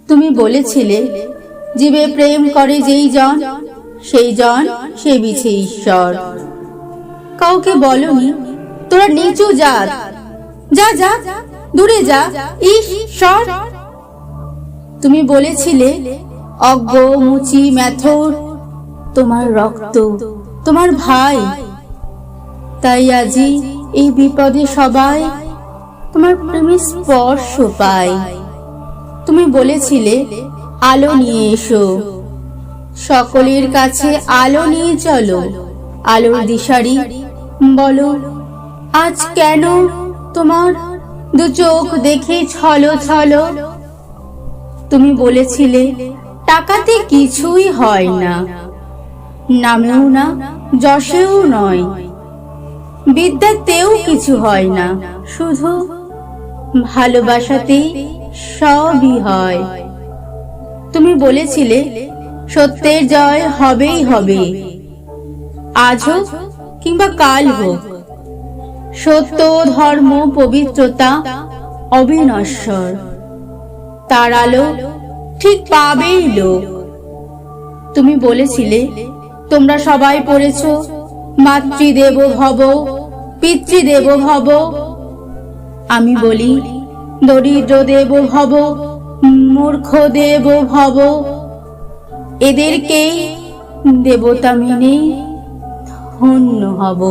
তুমি বলেছিলে, জীবে প্রেম করে যেই জন, সেই জন সেবিছে ঈশ্বর। কাউকে বলনি তোরা নিচু জাত, যা যা দূরে যা, ঈশ্বর। তুমি বলেছিলে, অজ্ঞ মুচি মেথর তোমার রক্ত, তোমার ভাই। তাই আজি এই বিপদে সবাই তোমার প্রেমের স্পর্শ পাই। তুমি বলেছিলে, আলো নিয়ে এসো, সকলের কাছে আলো নিয়ে চলো, আলোর দিশারি বলো। আজ কেন তোমার দু চোখ দেখে ছলো ছলো? তুমি বলেছিলে, টাকাতে কিছুই হয় না, নামেও না যশেও নয়, বিদ্যাতেও কিছু হয় না, শুধু ভালোবাসাতেই সবই হয়। তুমি বলেছিলে, সত্যের জয় হবেই হবে, আজ হোক কিংবা কাল হোক, সত্য ধর্ম পবিত্রতা অবিনশ্বর, তার আলো ঠিক পাবেই লোক। তুমি বলেছিলে, তোমরা সবাই পড়েছ মাতৃদেব ভব, পিতৃদেব ভব। আমি বলি, দরিদ্র দেব ভব, মূর্খ দেব ভব। এদেরকেই দেবতা মেনে ধন্য হব।